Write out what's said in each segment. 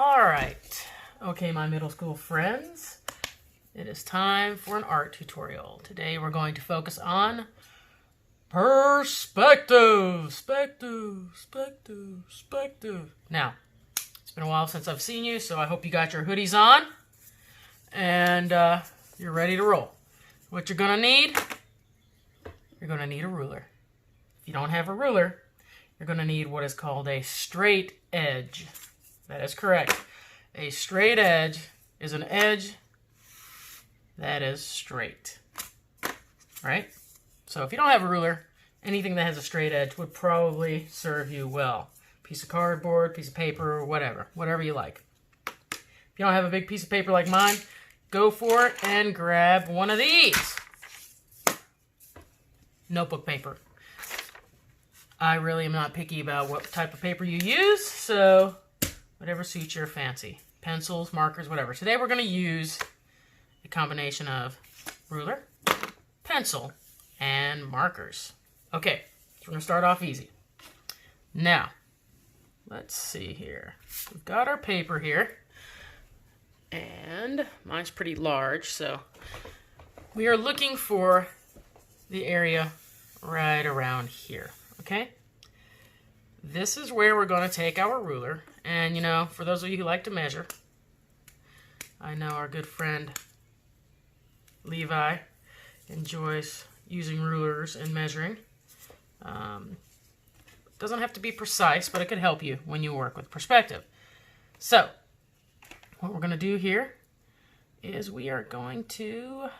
All right. Okay, my middle school friends, it is time for an art tutorial. Today we're going to focus on perspective. Now, it's been a while since I've seen you, so I hope you got your hoodies on and you're ready to roll. What you're going to need, you're going to need a ruler. If you don't have a ruler, you're going to need what is called a straight edge. That is correct. A straight edge is an edge that is straight. Right? So if you don't have a ruler, anything that has a straight edge would probably serve you well. Piece of cardboard, piece of paper, whatever you like. If you don't have a big piece of paper like mine, go for it and grab one of these. Notebook paper. I really am not picky about what type of paper you use, so whatever suits your fancy. Pencils, markers, whatever. Today we're going to use a combination of ruler, pencil, and markers. Okay, so we're going to start off easy. Now, let's see here. We've got our paper here, and mine's pretty large, so we are looking for the area right around here, okay? This is where we're going to take our ruler, and you know, for those of you who like to measure, I know our good friend Levi enjoys using rulers and measuring. Doesn't have to be precise, but it could help you when you work with perspective. So, what we're going to do here is we are going to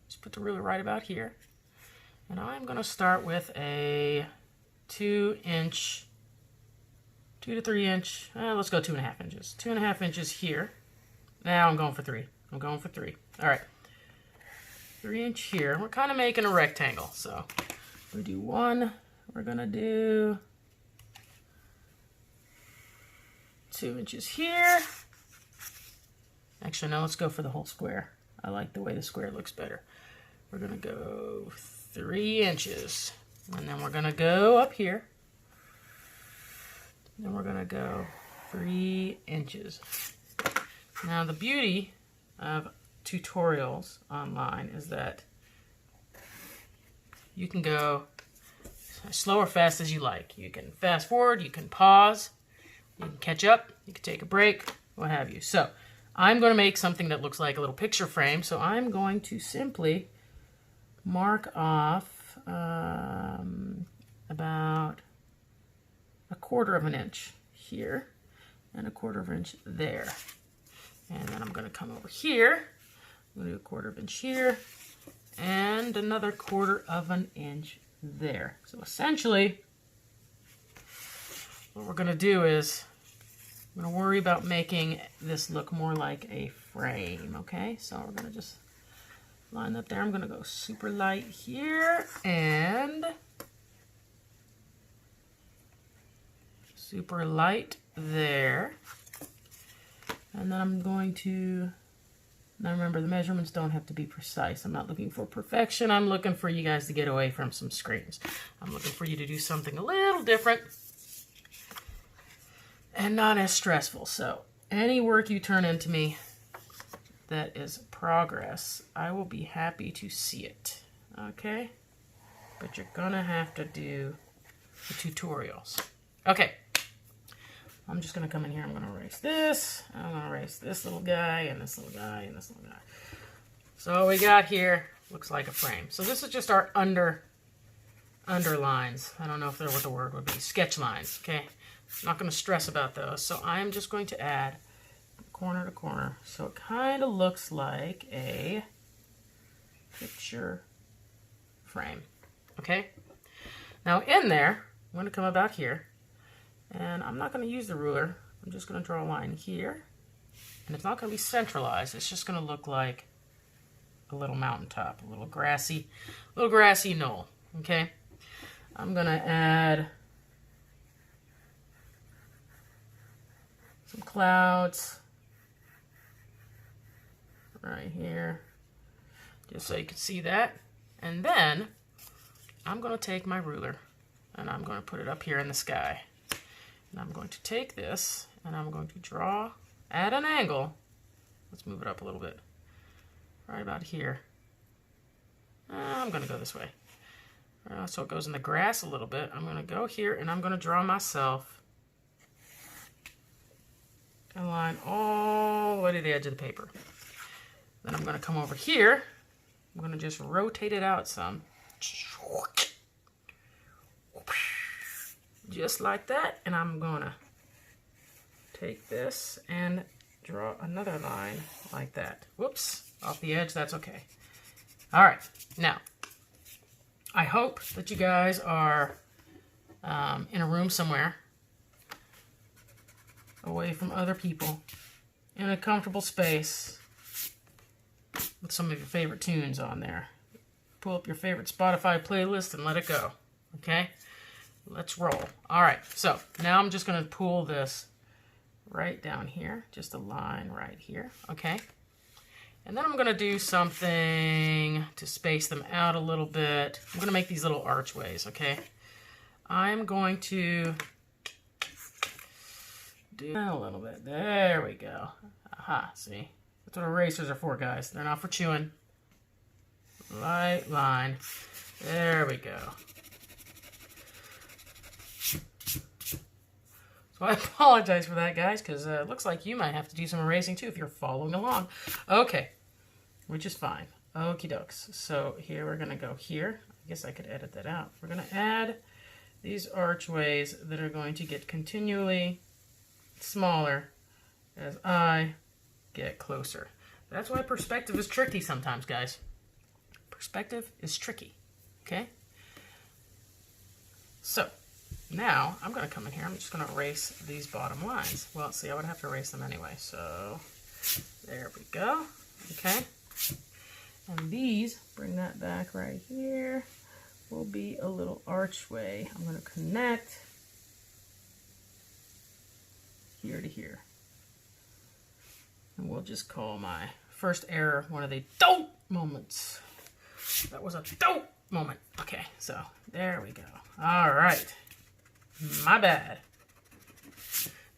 just put the ruler right about here. And I'm going to start with a 2 to 3 inch, let's go 2.5 inches. 2.5 inches here. Now I'm going for 3. All right. 3 inch here. We're kind of making a rectangle. So we do one. We're going to do 2 inches here. Actually, no, let's go for the whole square. I like the way the square looks better. We're going to go 3 inches. And then we're going to go up here. Then we're going to go 3 inches. Now, the beauty of tutorials online is that you can go as slow or fast as you like. You can fast forward, you can pause, you can catch up, you can take a break, what have you. So, I'm going to make something that looks like a little picture frame. So, I'm going to simply mark off about 1/4 inch here and 1/4 inch there. And then I'm going to come over here. I'm going to do 1/4 inch here and another 1/4 inch there. So essentially, what we're going to do is I'm going to worry about making this look more like a frame, okay? So we're going to just line up there. I'm going to go super light here and super light there. And then I'm going to, now remember the measurements don't have to be precise. I'm not looking for perfection. I'm looking for you guys to get away from some screens. I'm looking for you to do something a little different and not as stressful. So any work you turn into me that is progress, I will be happy to see it. Okay? But you're gonna have to do the tutorials. Okay. I'm just going to come in here. I'm going to erase this. I'm going to erase this little guy and this little guy and this little guy. So what we got here looks like a frame. So this is just our underlines. I don't know if they're what the word would be. Sketch lines. Okay. I'm not going to stress about those. So I'm just going to add corner to corner. So it kind of looks like a picture frame. Okay. Now in there, I'm going to come about here. And I'm not going to use the ruler. I'm just going to draw a line here. And it's not going to be centralized. It's just going to look like a little mountaintop, a little grassy knoll. Okay? I'm going to add some clouds right here, just so you can see that. And then I'm going to take my ruler and I'm going to put it up here in the sky. And I'm going to take this and I'm going to draw at an angle. Let's move it up a little bit. Right about here. I'm going to go this way. So it goes in the grass a little bit. I'm going to go here, and I'm going to draw myself a line all the way to the edge of the paper. Then I'm going to come over here. I'm going to just rotate it out some. Just like that. And I'm going to take this and draw another line like that. Whoops, off the edge, that's okay. All right, now, I hope that you guys are in a room somewhere, away from other people, in a comfortable space, with some of your favorite tunes on there. Pull up your favorite Spotify playlist and let it go, okay? Let's roll. All right, so now I'm just going to pull this right down here, just a line right here, okay? And then I'm going to do something to space them out a little bit. I'm going to make these little archways, okay? I'm going to do that a little bit. There we go. Aha, see? That's what erasers are for, guys. They're not for chewing. Light line. There we go. So I apologize for that, guys, because it looks like you might have to do some erasing too if you're following along. Okay, which is fine. Okie dokes. So here we're going to go here. I guess I could edit that out. We're going to add these archways that are going to get continually smaller as I get closer. That's why perspective is tricky sometimes, guys. Perspective is tricky, okay? So now I'm going to come in here. I'm just going to erase these bottom lines. Well, see, I would have to erase them anyway. So there we go. Okay. And these, bring that back right here, will be a little archway. I'm going to connect here to here. And we'll just call my first error one of the dope moments. That was a dope moment. Okay, so there we go. All right. My bad.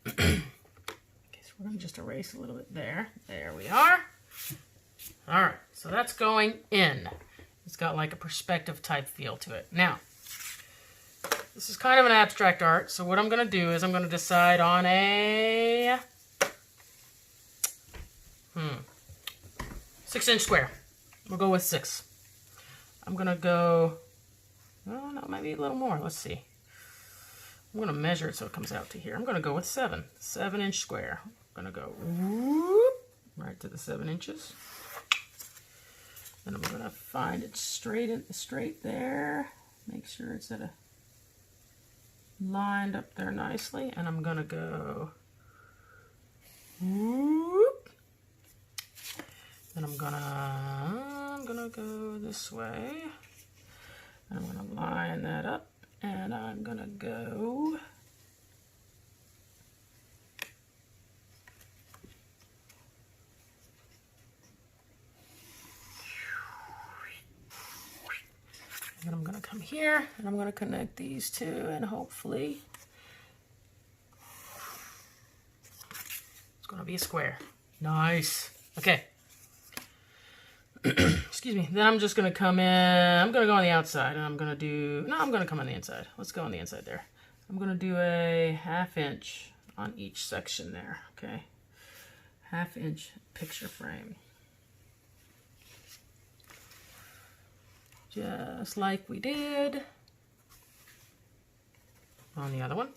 Okay, so we're going to just erase a little bit there. There we are. All right, so that's going in. It's got like a perspective type feel to it. Now, this is kind of an abstract art, so what I'm going to do is I'm going to decide on a 6-inch square. We'll go with 6. I'm going to go, oh, no, maybe a little more. Let's see. I'm going to measure it so it comes out to here. I'm going to go with 7. 7-inch square. I'm going to go whoop, right to the 7 inches. Then I'm going to find it straight there. Make sure it's at a lined up there nicely. And I'm going to go whoop. Then I'm gonna go this way. I'm gonna line that up, and I'm gonna go and I'm gonna come here, and I'm gonna connect these two, and hopefully it's gonna be a square. Nice. Okay. Excuse me. Then I'm just going to come in. I'm going to go on the outside, and I'm going to do... No, I'm going to come on the inside. Let's go on the inside there. I'm going to do a 1/2 inch on each section there, okay? 1/2 inch picture frame. Just like we did on the other one.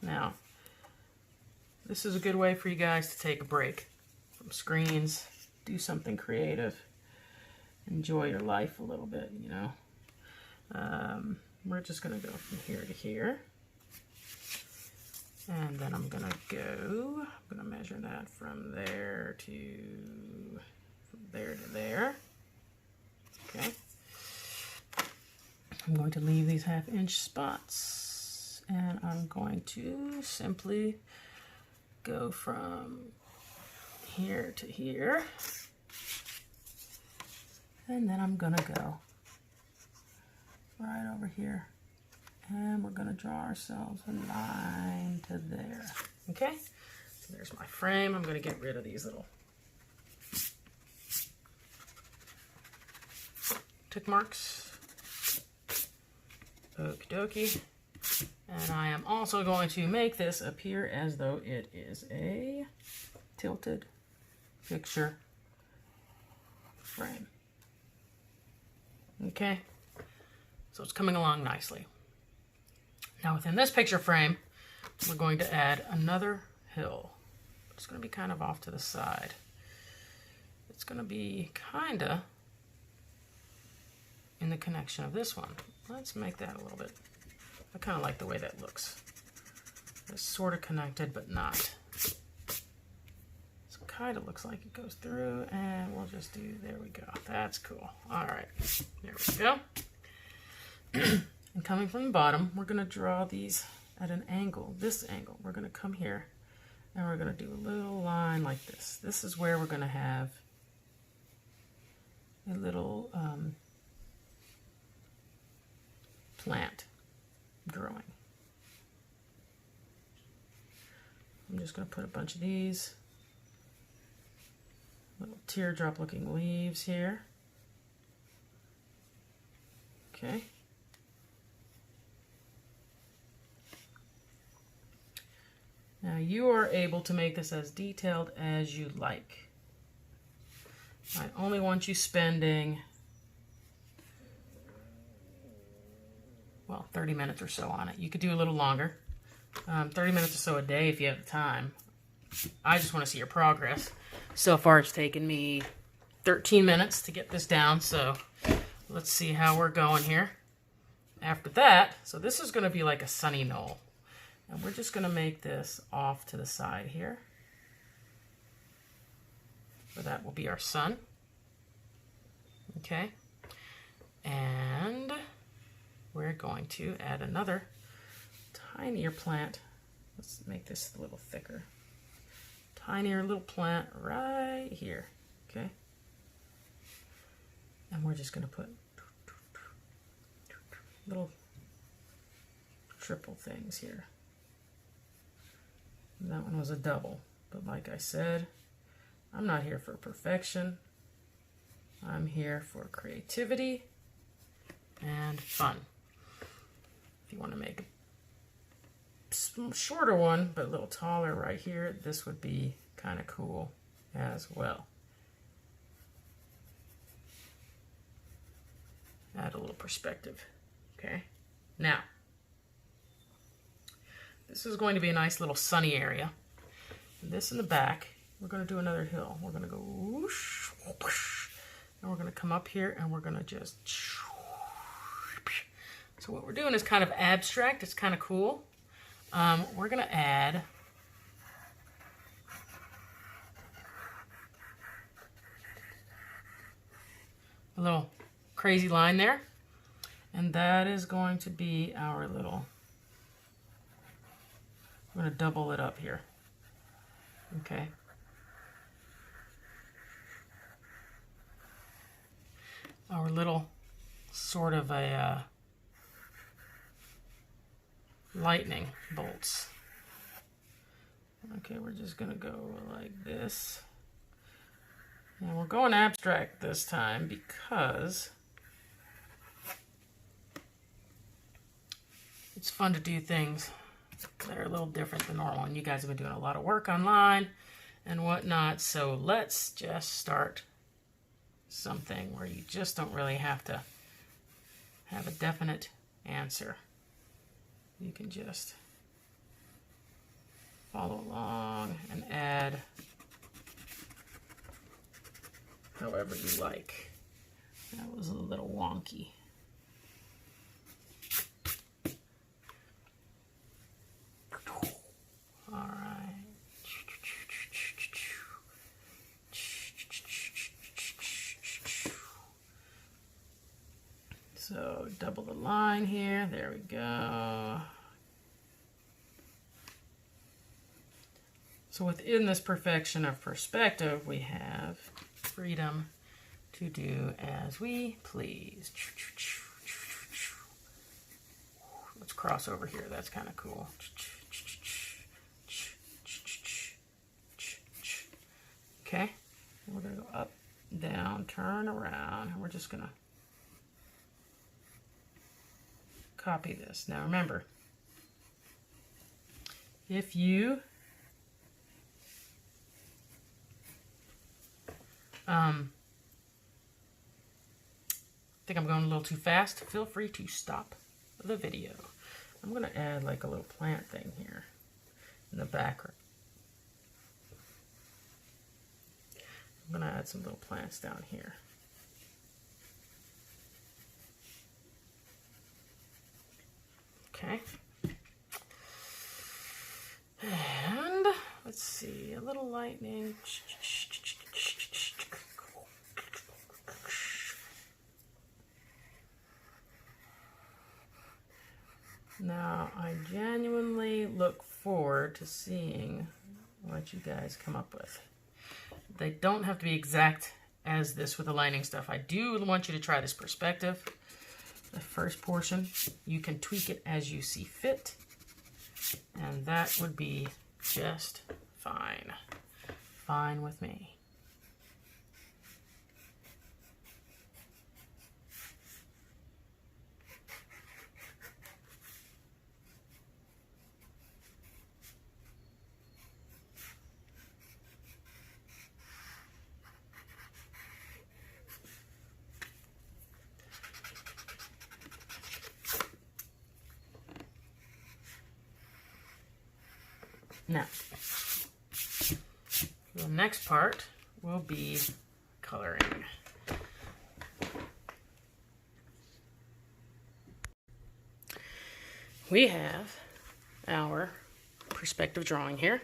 Now, this is a good way for you guys to take a break from screens, do something creative, enjoy your life a little bit, you know. We're just going to go from here to here. And then I'm going to measure that from there to there. Okay. I'm going to leave these 1/2 inch spots. And I'm going to simply go from here to here. And then I'm gonna go right over here. And we're gonna draw ourselves a line to there. Okay, so there's my frame. I'm gonna get rid of these little tick marks. Okie dokie. And I am also going to make this appear as though it is a tilted picture frame. Okay, so it's coming along nicely. Now within this picture frame, we're going to add another hill. It's going to be kind of off to the side. It's going to be kind of in the connection of this one. Let's make that a little bit. I kind of like the way that looks. It's sort of connected, but not. So it kind of looks like it goes through, and we'll just do, there we go. That's cool. All right, there we go. And coming from the bottom, we're going to draw these at an angle, this angle. We're going to come here, and we're going to do a little line like this. This is where we're going to have a little plant growing. I'm just going to put a bunch of these little teardrop looking leaves here. Okay. Now you are able to make this as detailed as you like. I only want you spending, well, 30 minutes or so on it. You could do a little longer, 30 minutes or so a day if you have the time. I just want to see your progress. So far it's taken me 13 minutes to get this down, so let's see how we're going here. After that, so this is going to be like a sunny knoll. And we're just going to make this off to the side here. So that will be our sun. Okay. And we're going to add another tinier plant. Let's make this a little thicker. Tinier little plant right here. Okay. And we're just going to put little triple things here. That one was a double, but like I said, I'm not here for perfection. I'm here for creativity and fun. If you want to make a shorter one, but a little taller right here, this would be kind of cool as well. Add a little perspective. Okay, now this is going to be a nice little sunny area. And this in the back, we're going to do another hill. We're going to go whoosh, whoosh, and we're going to come up here and we're going to just. So what we're doing is kind of abstract. It's kind of cool. We're going to add a little crazy line there. And that is going to be our little. I'm going to double it up here. Okay. Our little sort of a lightning bolts. Okay, we're just going to go like this. And we're going abstract this time because it's fun to do things that are a little different than normal, and you guys have been doing a lot of work online and whatnot, so let's just start something where you just don't really have to have a definite answer. You can just follow along and add however you like. That was a little wonky. All right. So double the line here. There we go. So within this perfection of perspective, we have freedom to do as we please. Let's cross over here. That's kind of cool. Okay. We're going to go up, down, turn around. And we're just going to copy this. Now remember, if you think I'm going a little too fast, feel free to stop the video. I'm going to add like a little plant thing here in the background. I'm going to add some little plants down here. Okay. And let's see, a little lightning. Now, I genuinely look forward to seeing what you guys come up with. They don't have to be exact as this with the lining stuff. I do want you to try this perspective. The first portion, you can tweak it as you see fit, and that would be just fine. Fine with me. Now, the next part will be coloring. We have our perspective drawing here.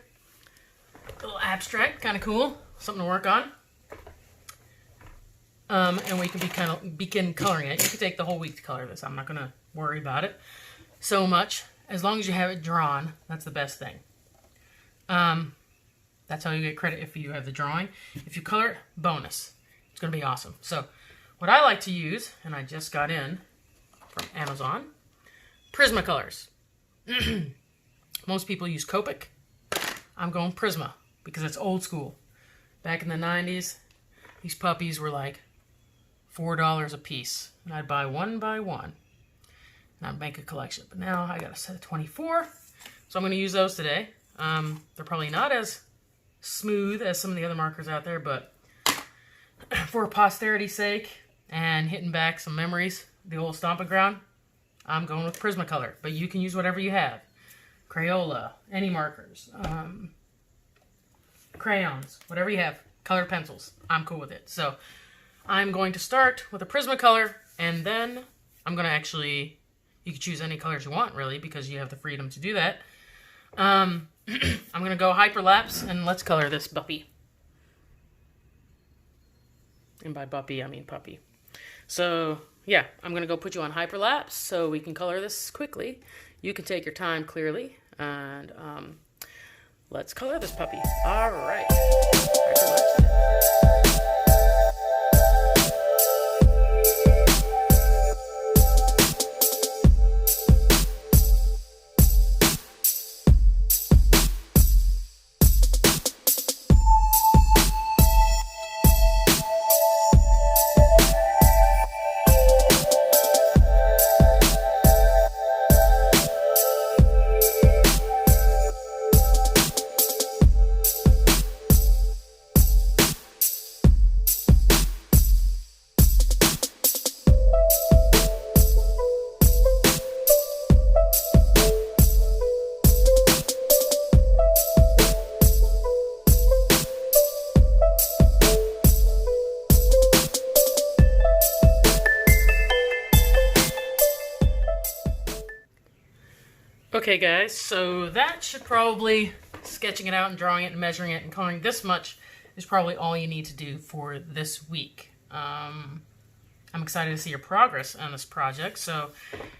A little abstract, kind of cool, something to work on. And we can begin coloring it. You can take the whole week to color this. I'm not going to worry about it so much. As long as you have it drawn, that's the best thing. That's how you get credit if you have the drawing. If you color it, bonus. It's going to be awesome. So what I like to use, and I just got in from Amazon, Prismacolors. Most people use Copic. I'm going Prisma because it's old school. Back in the 90s, these puppies were like $4 a piece. And I'd buy one by one. And I'd make a collection. But now I got a set of 24. So I'm going to use those today. They're probably not as smooth as some of the other markers out there, but for posterity's sake and hitting back some memories, the old stomping ground, I'm going with Prismacolor. But you can use whatever you have. Crayola, any markers, crayons, whatever you have, colored pencils. I'm cool with it. So I'm going to start with a Prismacolor, and then I'm going to actually, you can choose any colors you want, really, because you have the freedom to do that. I'm going to go hyperlapse, and let's color this puppy. And by puppy, I mean puppy. So, yeah, I'm going to go put you on hyperlapse so we can color this quickly. You can take your time clearly, and let's color this puppy. All right. Hyperlapse. Okay guys, so that should probably, sketching it out and drawing it and measuring it and coloring this much is probably all you need to do for this week. I'm excited to see your progress on this project, so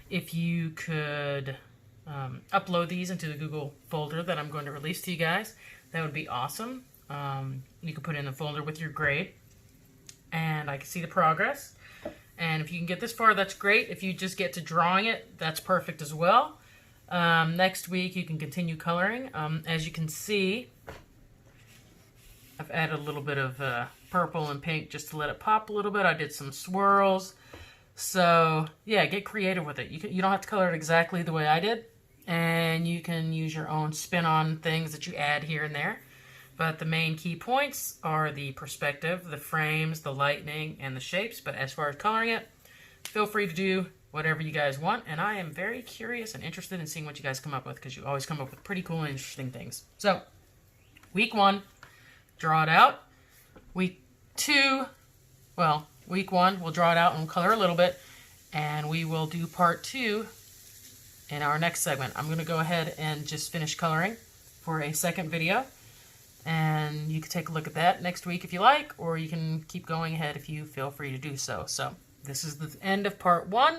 if you could upload these into the Google folder that I'm going to release to you guys, that would be awesome. You could put it in the folder with your grade. and I can see the progress. And if you can get this far, that's great. If you just get to drawing it, that's perfect as well. Next week, you can continue coloring. As you can see, I've added a little bit of purple and pink just to let it pop a little bit. I did some swirls. So, yeah, get creative with it. You don't have to color it exactly the way I did. And you can use your own spin on things that you add here and there. But the main key points are the perspective, the frames, the lightning, and the shapes. But as far as coloring it, feel free to do whatever you guys want. And I am very curious and interested in seeing what you guys come up with, because you always come up with pretty cool and interesting things. So, week 1, draw it out. Week 2, well, week 1, we'll draw it out and we'll color a little bit. And we will do part 2 in our next segment. I'm going to go ahead and just finish coloring for a second video. And you can take a look at that next week if you like, or you can keep going ahead if you feel free to do so. So this is the end of part 1.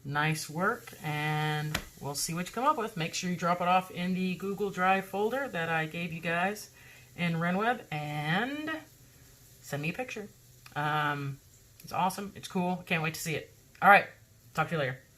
Nice work, and we'll see what you come up with. Make sure you drop it off in the Google Drive folder that I gave you guys in RenWeb, and send me a picture. It's awesome. It's cool. Can't wait to see it. All right. Talk to you later.